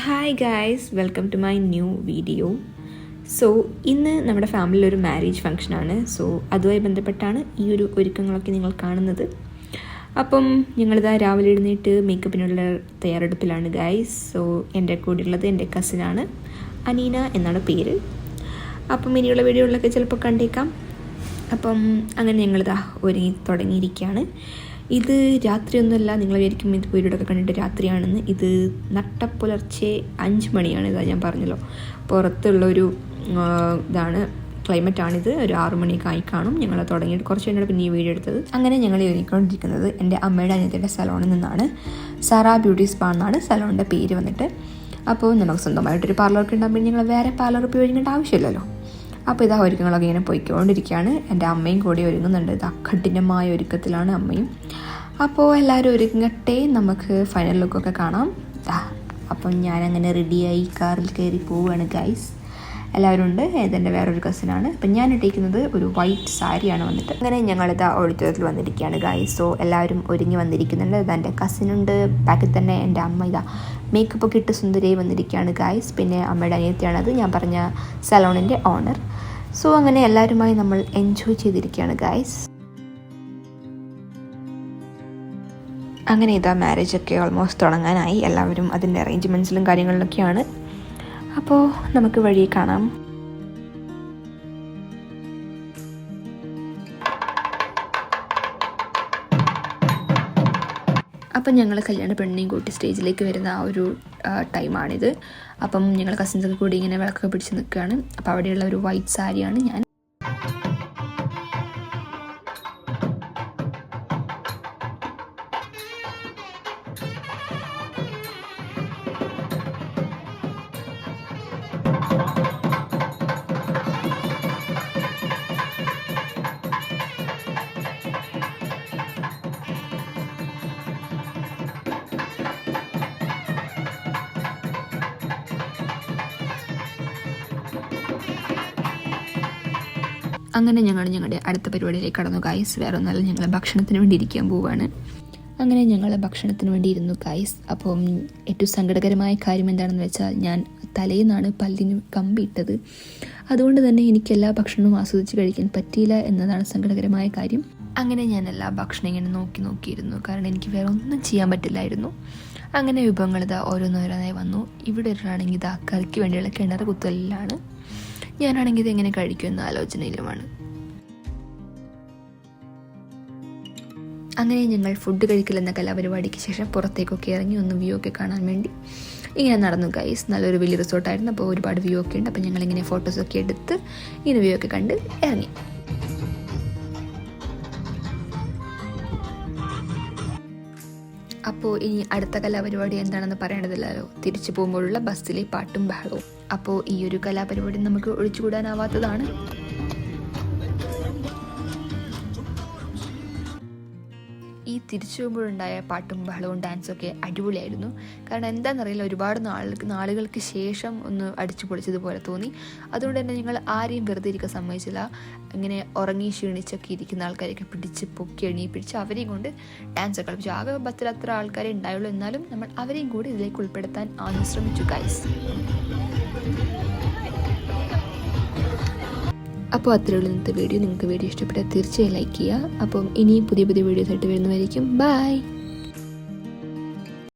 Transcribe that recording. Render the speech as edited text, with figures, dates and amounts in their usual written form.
Hi guys, welcome to my new video. So ഇന്ന് നമ്മുടെ ഫാമിലിയിൽ ഒരു മാരേജ് ഫംഗ്ഷനാണ്. സോ അതുമായി ബന്ധപ്പെട്ടാണ് ഈ ഒരു ഒരുക്കങ്ങളൊക്കെ നിങ്ങൾ കാണുന്നത്. അപ്പം ഞങ്ങളിതാ രാവിലെ എഴുന്നേറ്റ് മേക്കപ്പിനുള്ള തയ്യാറെടുപ്പിലാണ് ഗായ്സ്. സോ എൻ്റെ കൂടെയുള്ളത് എൻ്റെ കസിനാണ്, അനീന എന്നാണ് പേര്. അപ്പം ഇനിയുള്ള വീഡിയോകളിലൊക്കെ ചിലപ്പോൾ കണ്ടേക്കാം. അപ്പം അങ്ങനെ ഞങ്ങളിതാ ഒരുങ്ങി തുടങ്ങിയിരിക്കുകയാണ്. ഇത് രാത്രിയൊന്നുമല്ല, നിങ്ങൾ വിചാരിക്കും ഇത് വീഡിയോടൊക്കെ കണ്ടിട്ട് രാത്രിയാണെന്ന്. ഇത് നട്ടപ്പുലർച്ചെ 5 മണിയാണ്. ഇതാ ഞാൻ പറഞ്ഞല്ലോ, പുറത്തുള്ളൊരു ഇതാണ്, ക്ലൈമറ്റാണിത്. ഒരു 6 മണിയൊക്കെ ആയി കാണും. ഞങ്ങൾ തുടങ്ങിയിട്ട് കുറച്ച് കഴിഞ്ഞാൽ പിന്നെ ഈ വീഡിയോ എടുത്തത്. അങ്ങനെ ഞങ്ങൾ ഒരുങ്ങിക്കൊണ്ടിരിക്കുന്നത് എൻ്റെ അമ്മയുടെ അനിയത്തിയുടെ സലോണിൽ നിന്നാണ്. സാറാ ബ്യൂട്ടി സ്പാ എന്നാണ് സലോണിൻ്റെ പേര് വന്നിട്ട്. അപ്പോൾ നമുക്ക് സ്വന്തമായിട്ടൊരു പാർലറൊക്കെ ഉണ്ടാകുമ്പോൾ ഞങ്ങൾ വേറെ പാർലർ പോയി ഒരുങ്ങേണ്ട ആവശ്യമില്ലല്ലോ. അപ്പോൾ ഇതാ ഒരുക്കങ്ങളൊക്കെ ഇങ്ങനെ പോയിക്കൊണ്ടിരിക്കുകയാണ്. എൻ്റെ അമ്മയും കൂടി ഒരുങ്ങുന്നുണ്ട്. ഇതാ കഠിനമായ ഒരുക്കത്തിലാണ് അമ്മയും. അപ്പോൾ എല്ലാവരും ഒരുങ്ങട്ടെ, നമുക്ക് ഫൈനൽ ലുക്കൊക്കെ കാണാം. അപ്പം ഞാനങ്ങനെ റെഡിയായി കാറിൽ കയറി പോവുകയാണ് ഗൈസ്. എല്ലാവരും ഉണ്ട്. ഇതെൻ്റെ വേറൊരു കസിനാണ്. അപ്പം ഞാൻ ഇട്ടിരിക്കുന്നത് ഒരു വൈറ്റ് സാരിയാണ് വന്നിട്ട്. അങ്ങനെ ഞങ്ങളിതാ ഓഡിറ്റോറിയത്തിൽ വന്നിരിക്കുകയാണ് ഗൈസ്. സോ എല്ലാവരും ഒരുങ്ങി വന്നിരിക്കുന്നുണ്ട്. ഇതാ എൻ്റെ കസിനുണ്ട്, ബാക്കിൽ തന്നെ എൻ്റെ അമ്മ ഇതാ മേക്കപ്പൊക്കെ ഇട്ട് സുന്ദരിയായി വന്നിരിക്കുകയാണ് ഗൈസ്. പിന്നെ അമ്മയുടെ അനിയത്തിയാണത്, ഞാൻ പറഞ്ഞ സലോണിൻ്റെ ഓണർ. സോ അങ്ങനെ എല്ലാവരുമായി നമ്മൾ എൻജോയ് ചെയ്തിരിക്കുകയാണ് ഗൈസ്. അങ്ങനെ ഇതാ മാരേജൊക്കെ ഓൾമോസ്റ്റ് തുടങ്ങാനായി. എല്ലാവരും അതിൻ്റെ അറേഞ്ച്മെൻറ്റ്സിലും കാര്യങ്ങളിലൊക്കെയാണ്. അപ്പോൾ നമുക്ക് വഴി കാണാം. അപ്പം ഞങ്ങൾ കല്യാണ പെണ്ണിനെയും കൂട്ടി സ്റ്റേജിലേക്ക് വരുന്ന ആ ഒരു ടൈമാണിത്. അപ്പം ഞങ്ങൾ കസിൻസൊക്കെ കൂടി ഇങ്ങനെ വിളക്കൊക്കെ പിടിച്ച് നിൽക്കുകയാണ്. അപ്പോൾ അവിടെയുള്ള ഒരു വൈറ്റ് സാരിയാണ് ഞാൻ. അങ്ങനെ ഞങ്ങളുടെ അടുത്ത പരിപാടിയിലേക്ക് കടന്നു ഗൈസ്. വേറെ ഒന്നല്ല, ഞങ്ങൾ ഭക്ഷണത്തിന് വേണ്ടി ഇരിക്കാൻ പോവുകയാണ്. അങ്ങനെ ഞങ്ങൾ ഭക്ഷണത്തിന് വേണ്ടി ഇരുന്നു ഗൈസ്. അപ്പം ഏറ്റവും സങ്കടകരമായ കാര്യം എന്താണെന്ന് വെച്ചാൽ, ഞാൻ തലേന്നാണ് പല്ലിന് കമ്പിയിട്ടത്. അതുകൊണ്ട് തന്നെ എനിക്ക് എല്ലാ ഭക്ഷണവും ആസ്വദിച്ച് കഴിക്കാൻ പറ്റിയില്ല എന്നതാണ് സങ്കടകരമായ കാര്യം. അങ്ങനെ ഞാൻ എല്ലാ ഭക്ഷണം ഇങ്ങനെ നോക്കിയിരുന്നു, കാരണം എനിക്ക് വേറെ ഒന്നും ചെയ്യാൻ പറ്റില്ലായിരുന്നു. അങ്ങനെ വിഭവങ്ങൾ ഇതാ ഓരോന്നോരോന്നായി വന്നു. ഇവിടെ ഒരാണെങ്കിൽ ഇതാ കറിക്ക് വേണ്ടിയുള്ള കിണർ കുത്തലിലാണ്. ഞാനാണെങ്കിൽ ഇതെങ്ങനെ കഴിക്കുമെന്ന ആലോചനയിലുമാണ്. അങ്ങനെ ഞങ്ങൾ ഫുഡ് കഴിക്കലെന്ന കലാപരിപാടിക്ക് ശേഷം പുറത്തേക്കൊക്കെ ഇറങ്ങി ഒന്ന് വ്യൂ ഒക്കെ കാണാൻ വേണ്ടി ഇങ്ങനെ നടന്നു ഗൈസ്. നല്ലൊരു വലിയ റിസോർട്ടായിരുന്നു. അപ്പോൾ ഒരുപാട് വ്യൂ ഒക്കെ ഉണ്ട്. അപ്പോൾ ഞങ്ങളിങ്ങനെ ഫോട്ടോസൊക്കെ എടുത്ത് ഇങ്ങനെ വ്യൂ ഒക്കെ കണ്ട് ഇറങ്ങി. അപ്പോൾ ഇനി അടുത്ത കലാപരിപാടി എന്താണെന്ന് പറയേണ്ടതില്ലല്ലോ. തിരിച്ചു പോകുമ്പോഴുള്ള ബസ്സിലെ പാട്ടും ബഹളവും. അപ്പോൾ ഈ ഒരു കലാപരിപാടി നമുക്ക് ഒഴിച്ചുകൂടാനാവാത്തതാണ്. ഈ തിരിച്ചു പോകുമ്പോഴുണ്ടായ പാട്ടും ബഹളവും ഡാൻസൊക്കെ അടിപൊളിയായിരുന്നു. കാരണം എന്താണെന്നറിയില്ല, ഒരുപാട് നാളുകൾക്ക് ശേഷം ഒന്ന് അടിച്ചു പൊളിച്ചതുപോലെ തോന്നി. അതുകൊണ്ട് തന്നെ ഞങ്ങൾ ആരെയും വെറുതെ ഇരിക്കാൻ സമ്മതിച്ചില്ല. ഇങ്ങനെ ഉറങ്ങി ക്ഷീണിച്ചൊക്കെ ഇരിക്കുന്ന ആൾക്കാരെയൊക്കെ പിടിച്ച് പൊക്കി എണീപ്പിടിച്ച് അവരെയും കൊണ്ട് ഡാൻസൊക്കെ കളിപ്പിച്ചു. ആകെ ബസ്സിൽ അത്ര ആൾക്കാരെ ഉണ്ടായുള്ളൂ, എന്നാലും നമ്മൾ അവരെയും കൂടി ഇതിലേക്ക് ഉൾപ്പെടുത്താൻ ആദ്യം ശ്രമിച്ചു ഗൈസ്. അപ്പോൾ അത്രയുള്ള ഇന്നത്തെ വീഡിയോ. നിങ്ങൾക്ക് വീഡിയോ ഇഷ്ടപ്പെട്ടാൽ തീർച്ചയായും ലൈക്ക് ചെയ്യുക. അപ്പം ഇനിയും പുതിയ വീഡിയോസ് ആയിട്ട് വരുന്നതായിരിക്കും. ബൈ.